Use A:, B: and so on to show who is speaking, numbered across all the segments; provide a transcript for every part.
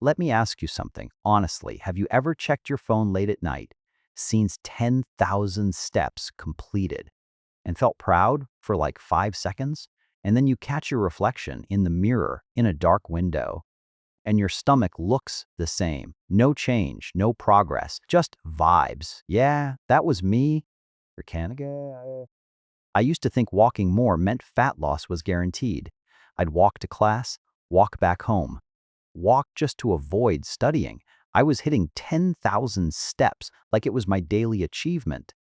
A: Let me ask you something. Honestly, have you ever checked your phone late at night, seen 10,000 steps completed, and felt proud for like 5 seconds? And then you catch your reflection in the mirror in a dark window, and your stomach looks the same. No change, no progress, just vibes. Yeah, that was me. I used to think walking more meant fat loss was guaranteed. I'd walk to class, walk back home, walk just to avoid studying. I was hitting 10,000 steps like it was my daily achievement,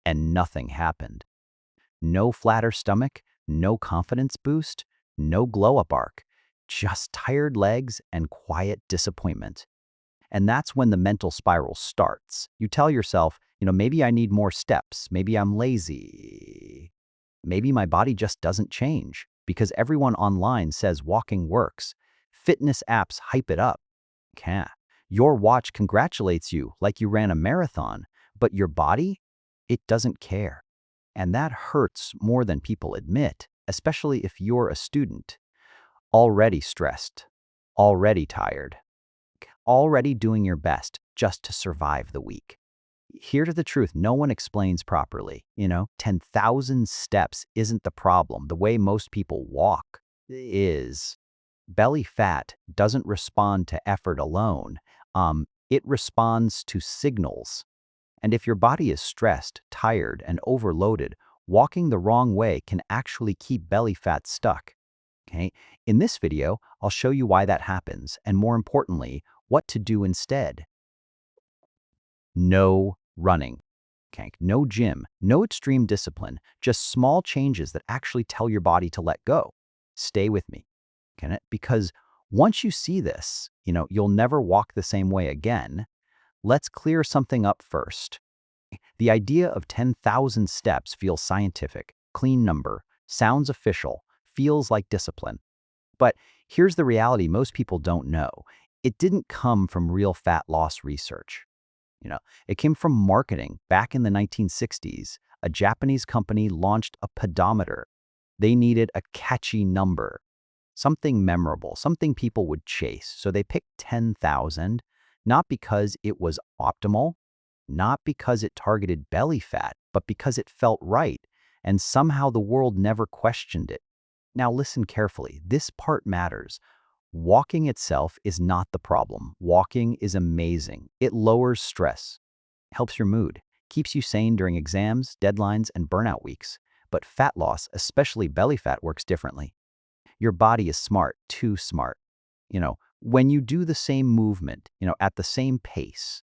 A: and nothing happened. No flatter stomach, no confidence boost, no glow up arc, just tired legs and quiet disappointment. And that's when the mental spiral starts. You tell yourself, maybe I need more steps, maybe I'm lazy, maybe my body just doesn't change because everyone online says walking works. Fitness apps hype it up. Can't. Your watch congratulates you like you ran a marathon, but your body, it doesn't care. And that hurts more than people admit, especially if you're a student, already stressed, already tired, already doing your best just to survive the week. Here's the truth no one explains properly. 10,000 steps isn't the problem. The way most people walk is. Belly fat doesn't respond to effort alone. It responds to signals. And if your body is stressed, tired, and overloaded, walking the wrong way can actually keep belly fat stuck. Okay? In this video, I'll show you why that happens, and more importantly, what to do instead. No running. Okay? No gym, no extreme discipline, just small changes that actually tell your body to let go. Stay with me. Can it? Because once you see this, you'll never walk the same way again. Let's clear something up first. The idea of 10,000 steps feels scientific, clean number, sounds official, feels like discipline. But here's the reality most people don't know. It didn't come from real fat loss research. It came from marketing. Back in the 1960s, a Japanese company launched a pedometer. They needed a catchy number, something memorable, something people would chase. So they picked 10,000, not because it was optimal, not because it targeted belly fat, but because it felt right. And somehow the world never questioned it. Now listen carefully. This part matters. Walking itself is not the problem. Walking is amazing. It lowers stress, helps your mood, keeps you sane during exams, deadlines, and burnout weeks. But fat loss, especially belly fat, works differently. Your body is smart, too smart. When you do the same movement, at the same pace,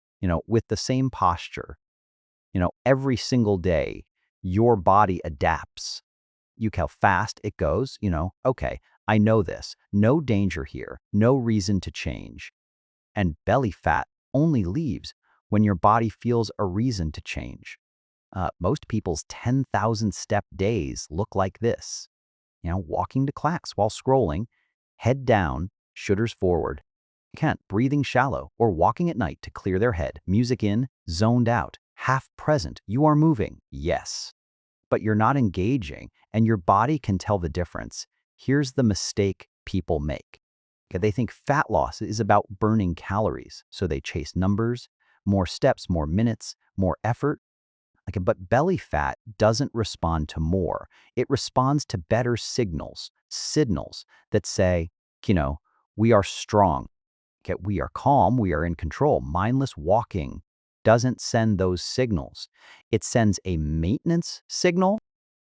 A: with the same posture, every single day, your body adapts. You how fast it goes, okay, I know this. No danger here, no reason to change. And belly fat only leaves when your body feels a reason to change. Most people's 10,000 step days look like this. Walking to class while scrolling, head down, shoulders forward, can't breathing shallow, or walking at night to clear their head, music in, zoned out, half present. You are moving, yes, but you're not engaging, and your body can tell the difference. Here's the mistake people make. Okay, they think fat loss is about burning calories, so they chase numbers, more steps, more minutes, more effort. But belly fat doesn't respond to more. It responds to better signals that say, you know, we are strong, okay, we are calm, we are in control. Mindless walking doesn't send those signals. It sends a maintenance signal.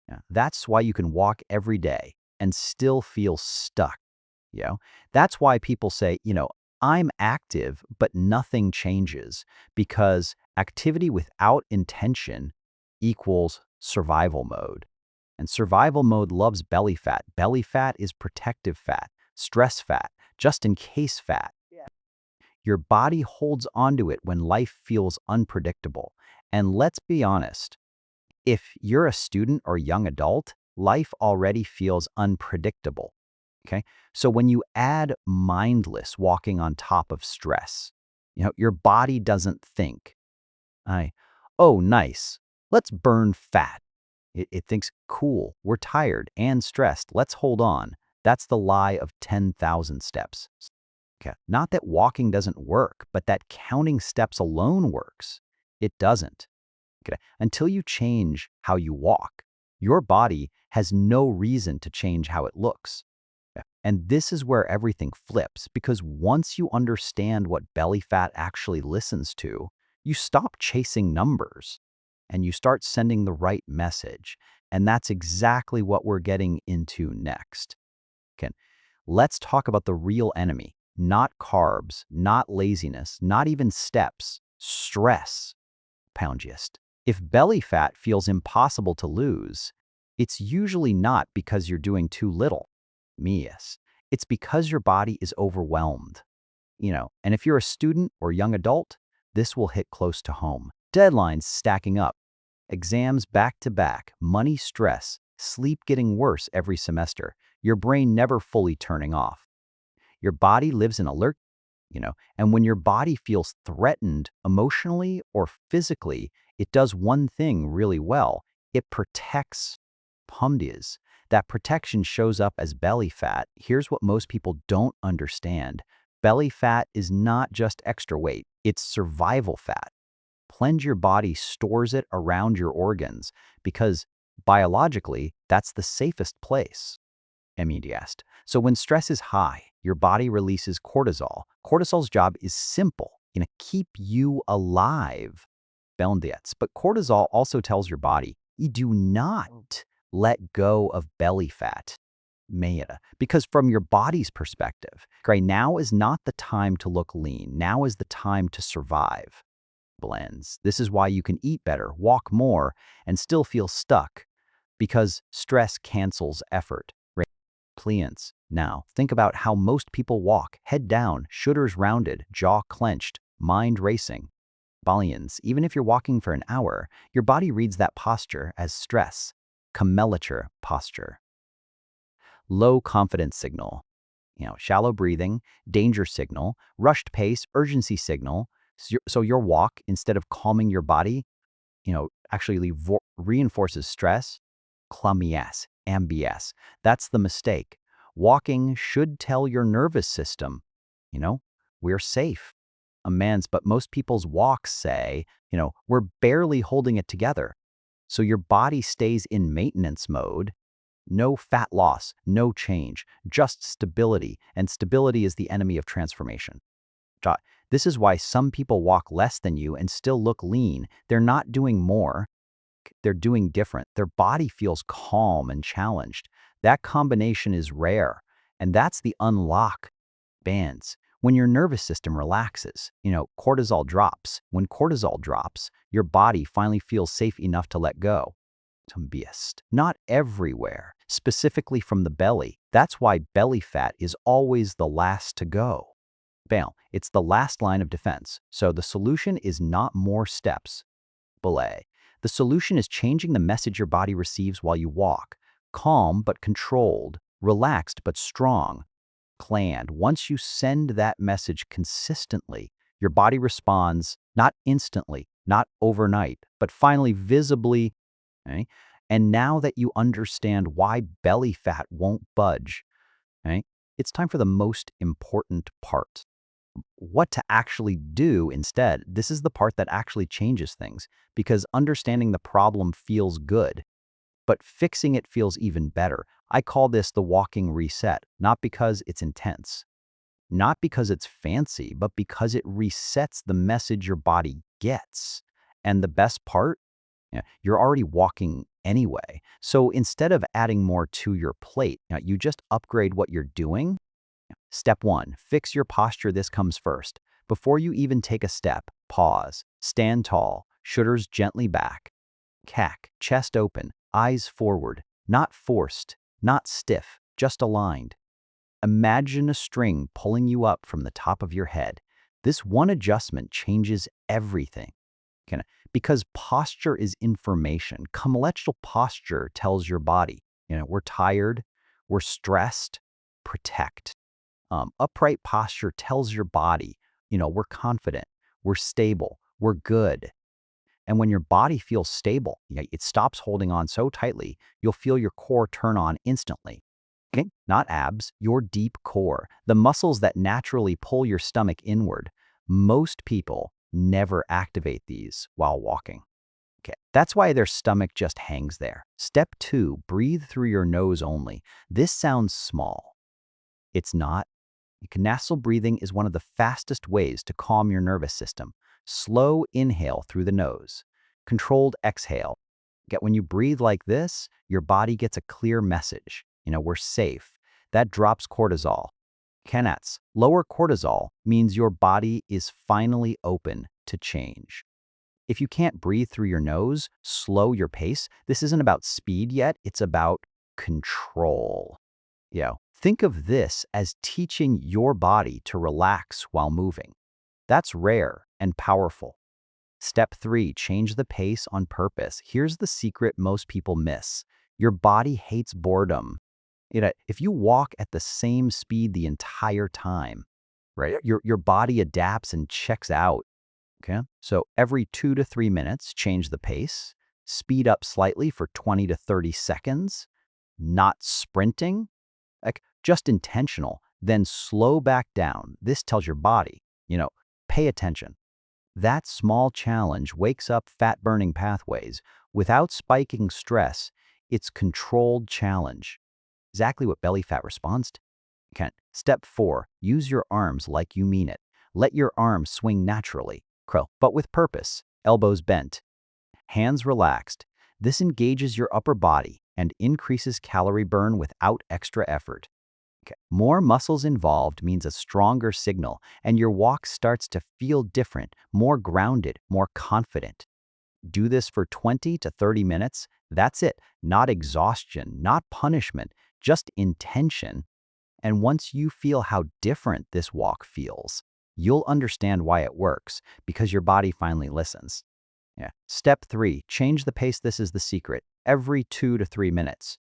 A: Yeah, that's why you can walk every day and still feel stuck. You know, that's why people say, I'm active, but nothing changes because activity without intention equals survival mode. And survival mode loves belly fat. Belly fat is protective fat, stress fat, just in case fat. Yeah. Your body holds onto it when life feels unpredictable. And let's be honest, if you're a student or young adult, life already feels unpredictable. Okay. So when you add mindless walking on top of stress, your body doesn't think, oh, nice, let's burn fat. It thinks, cool, we're tired and stressed. Let's hold on. That's the lie of 10,000 steps. Okay. Not that walking doesn't work, but that counting steps alone works. It doesn't. Okay. Until you change how you walk, your body has no reason to change how it looks. Yeah. And this is where everything flips because once you understand what belly fat actually listens to, you stop chasing numbers and you start sending the right message. And that's exactly what we're getting into next. Okay. Let's talk about the real enemy, not carbs, not laziness, not even steps, stress. Poundiest. If belly fat feels impossible to lose, it's usually not because you're doing too little. Yes. It's because your body is overwhelmed. And if you're a student or young adult, this will hit close to home. Deadlines stacking up, exams back to back, money stress, sleep getting worse every semester, your brain never fully turning off. Your body lives in alert, and when your body feels threatened emotionally or physically, it does one thing really well. It protects pumdias. That protection shows up as belly fat. Here's what most people don't understand. Belly fat is not just extra weight, it's survival fat. Plunge your body stores it around your organs because biologically, that's the safest place. Immediast. So when stress is high, your body releases cortisol. Cortisol's job is simple, keep you alive. Belndiets. But cortisol also tells your body, you do not let go of belly fat. Mayada. Because from your body's perspective, okay, now is not the time to look lean. Now is the time to survive. Blends. This is why you can eat better, walk more, and still feel stuck. Because stress cancels effort. Pliants. Now, think about how most people walk, head down, shoulders rounded, jaw clenched, mind racing. Balians, even if you're walking for an hour, your body reads that posture as stress. Camellature posture. Low confidence signal. Shallow breathing, danger signal, rushed pace, urgency signal. So your walk, instead of calming your body, actually reinforces stress. Clumminess, MBS. That's the mistake. Walking should tell your nervous system, we're safe. But most people's walks say, we're barely holding it together. So your body stays in maintenance mode. No fat loss, no change, just stability. And stability is the enemy of transformation. This is why some people walk less than you and still look lean. They're not doing more. They're doing different. Their body feels calm and challenged. That combination is rare. And that's the unlock. Bands. When your nervous system relaxes, cortisol drops. When cortisol drops, your body finally feels safe enough to let go. Tumbiest. Not everywhere, specifically from the belly. That's why belly fat is always the last to go. Bail. It's the last line of defense. So the solution is not more steps. Belay. The solution is changing the message your body receives while you walk. Calm but controlled, relaxed but strong. Planned. Once you send that message consistently, your body responds not instantly, not overnight, but finally visibly. Okay? And now that you understand why belly fat won't budge, okay, it's time for the most important part. What to actually do instead. This is the part that actually changes things because understanding the problem feels good, but fixing it feels even better. I call this the walking reset, not because it's intense, not because it's fancy, but because it resets the message your body gets. And the best part, you're already walking anyway. So instead of adding more to your plate, you just upgrade what you're doing. Step 1, fix your posture. This comes first. Before you even take a step, pause, stand tall, shoulders gently back, chest open, eyes forward, not forced, not stiff, just aligned. Imagine a string pulling you up from the top of your head. This one adjustment changes everything. Because posture is information. Commelemental posture tells your body, we're tired, we're stressed, protect. Upright posture tells your body, we're confident, we're stable, we're good. And when your body feels stable, it stops holding on so tightly, you'll feel your core turn on instantly. Okay? Not abs, your deep core, the muscles that naturally pull your stomach inward. Most people never activate these while walking. Okay, that's why their stomach just hangs there. Step 2, breathe through your nose only. This sounds small. It's not. Nasal breathing is one of the fastest ways to calm your nervous system. Slow inhale through the nose. Controlled exhale. When you breathe like this, your body gets a clear message. We're safe. That drops cortisol. Canats. Lower cortisol means your body is finally open to change. If you can't breathe through your nose, slow your pace. This isn't about speed yet, it's about control. Think of this as teaching your body to relax while moving. That's rare and powerful. Step 3, change the pace on purpose. Here's the secret most people miss. Your body hates boredom. If you walk at the same speed the entire time, right, your body adapts and checks out. Okay? So every 2 to 3 minutes, change the pace, speed up slightly for 20 to 30 seconds, not sprinting, just intentional, then slow back down. This tells your body, pay attention. That small challenge wakes up fat-burning pathways. Without spiking stress, it's controlled challenge. Exactly what belly fat responds to. Okay. Step 4, use your arms like you mean it. Let your arms swing naturally, but with purpose. Elbows bent, hands relaxed. This engages your upper body and increases calorie burn without extra effort. More muscles involved means a stronger signal, and your walk starts to feel different, more grounded, more confident. Do this for 20 to 30 minutes. That's it. Not exhaustion, not punishment, just intention. And once you feel how different this walk feels, you'll understand why it works, because your body finally listens. Step 3, change the pace. This is the secret. Every 2 to 3 minutes.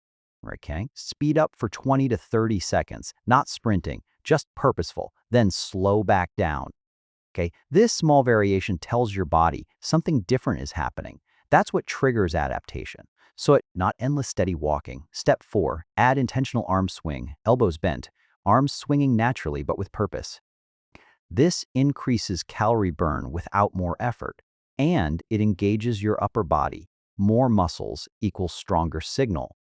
A: Okay? Speed up for 20 to 30 seconds, not sprinting, just purposeful, then slow back down. Okay? This small variation tells your body something different is happening. That's what triggers adaptation. So not endless steady walking. Step 4, add intentional arm swing, elbows bent, arms swinging naturally but with purpose. This increases calorie burn without more effort, and it engages your upper body. More muscles equals stronger signal.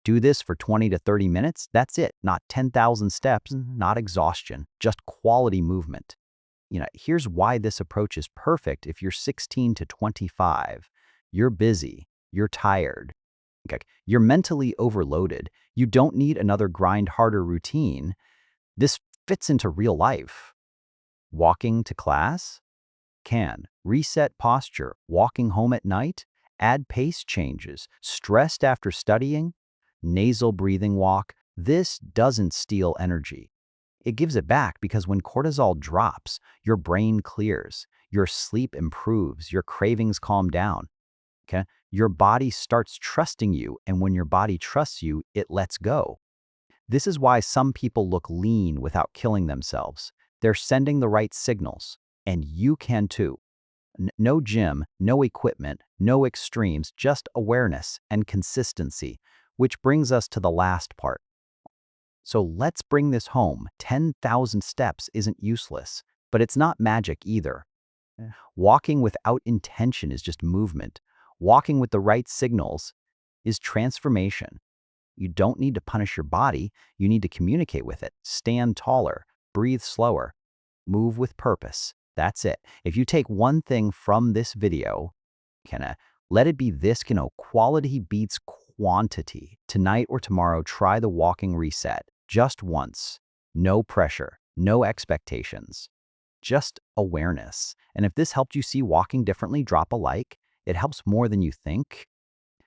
A: Do this for 20 to 30 minutes. That's it. Not 10,000 steps, not exhaustion, just quality movement. Here's why this approach is perfect if you're 16 to 25. You're busy, you're tired, you're mentally overloaded. You don't need another grind harder routine. This fits into real life. Walking to class? Can. Reset posture. Walking home at night? Add pace changes. Stressed after studying? Nasal breathing walk. This doesn't steal energy. It gives it back, because when cortisol drops, your brain clears, your sleep improves, your cravings calm down. Your body starts trusting you, and when your body trusts you, it lets go. This is why some people look lean without killing themselves. They're sending the right signals, and you can too. No gym, no equipment, no extremes, just awareness and consistency, which brings us to the last part. So let's bring this home. 10,000 steps isn't useless, but it's not magic either. Walking without intention is just movement. Walking with the right signals is transformation. You don't need to punish your body. You need to communicate with it. Stand taller, breathe slower, move with purpose. That's it. If you take one thing from this video, let it be this, quality beats quantity. Tonight or tomorrow, try the walking reset. Just once. No pressure, no expectations. Just awareness. And if this helped you see walking differently, drop a like. It helps more than you think.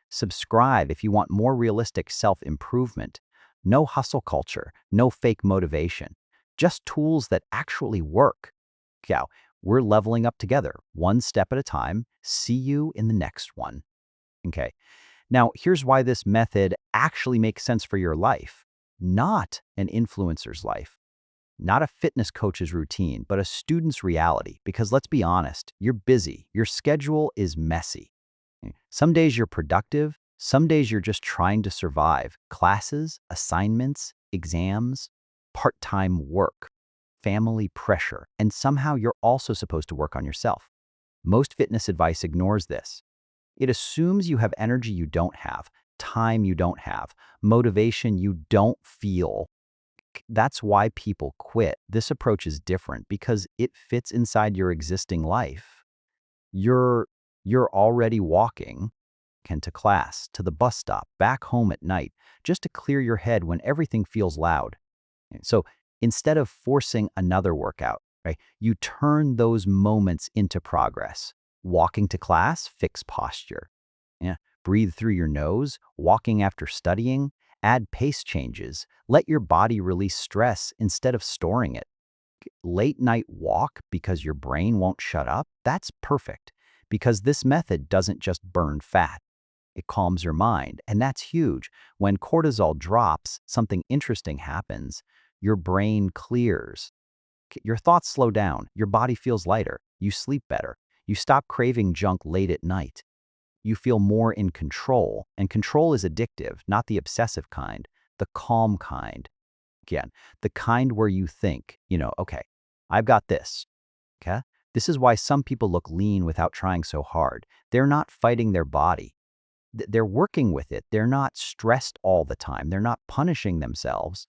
A: Subscribe if you want more realistic self-improvement. No hustle culture, no fake motivation. Just tools that actually work. We're leveling up together, one step at a time. See you in the next one. Now, here's why this method actually makes sense for your life. Not an influencer's life. Not a fitness coach's routine, but a student's reality. Because let's be honest, you're busy. Your schedule is messy. Some days you're productive, Some days you're just trying to survive classes, assignments, exams, part-time work, family pressure, and somehow you're also supposed to work on yourself. Most fitness advice ignores this. It assumes you have energy you don't have, time you don't have, motivation you don't feel. That's why people quit. This approach is different because it fits inside your existing life. You're you're already walking to class, to the bus stop, back home at night, just to clear your head when everything feels loud. So instead of forcing another workout, right, you turn those moments into progress. Walking to class, fix posture. Yeah. Breathe through your nose, walking after studying, add pace changes, let your body release stress instead of storing it. Late night walk because your brain won't shut up, that's perfect because this method doesn't just burn fat. It calms your mind, and that's huge. When cortisol drops, something interesting happens. Your brain clears. Your thoughts slow down. Your body feels lighter. You sleep better. You stop craving junk late at night. You feel more in control, and control is addictive, not the obsessive kind, the calm kind. Again, the kind where you think, okay, I've got this. Okay? This is why some people look lean without trying so hard. They're not fighting their body. They're working with it. They're not stressed all the time. They're not punishing themselves.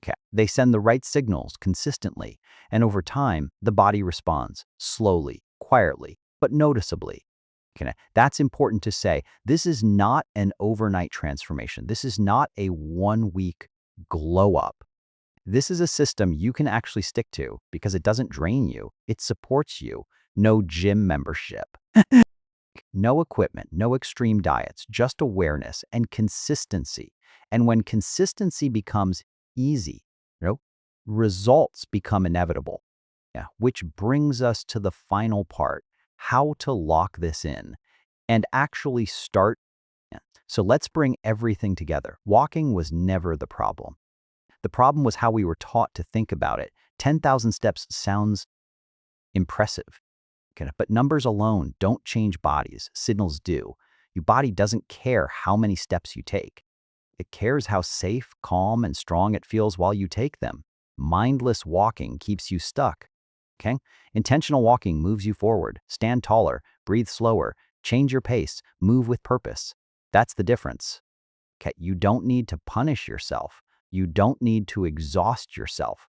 A: Okay. They send the right signals consistently, and over time, the body responds slowly, quietly, but noticeably. Okay. That's important to say. This is not an overnight transformation. This is not a 1 week glow up. This is a system you can actually stick to because it doesn't drain you. It supports you. No gym membership. No equipment, no extreme diets, just awareness and consistency. And when consistency becomes easy, you know, results become inevitable. Yeah, which brings us to the final part, how to lock this in and actually start. Yeah. So let's bring everything together. Walking was never the problem. The problem was how we were taught to think about it. 10,000 steps sounds impressive. Okay, but numbers alone don't change bodies, signals do. Your body doesn't care how many steps you take. It cares how safe, calm, and strong it feels while you take them. Mindless walking keeps you stuck. Okay? Intentional walking moves you forward. Stand taller, breathe slower, change your pace, move with purpose. That's the difference. Okay? You don't need to punish yourself. You don't need to exhaust yourself.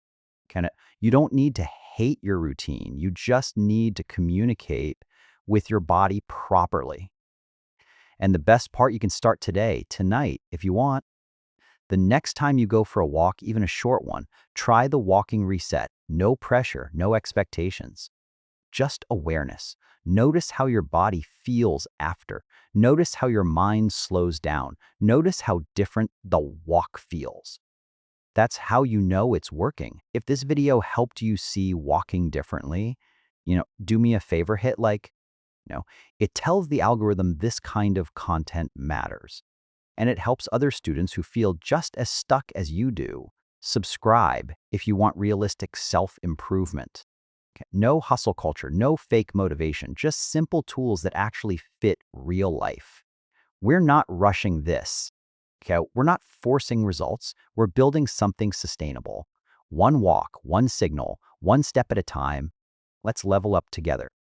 A: You don't need to hate your routine. You just need to communicate with your body properly. And the best part, you can start today, tonight, if you want. The next time you go for a walk, even a short one, try the walking reset. No pressure, no expectations, just awareness. Notice how your body feels after. Notice how your mind slows down. Notice how different the walk feels. That's how you know it's working. If this video helped you see walking differently, do me a favor, hit like. It tells the algorithm this kind of content matters. And it helps other students who feel just as stuck as you do. Subscribe if you want realistic self-improvement. Okay, no hustle culture, no fake motivation, just simple tools that actually fit real life. We're not rushing this. Okay, we're not forcing results. We're building something sustainable. One walk, one signal, one step at a time. Let's level up together.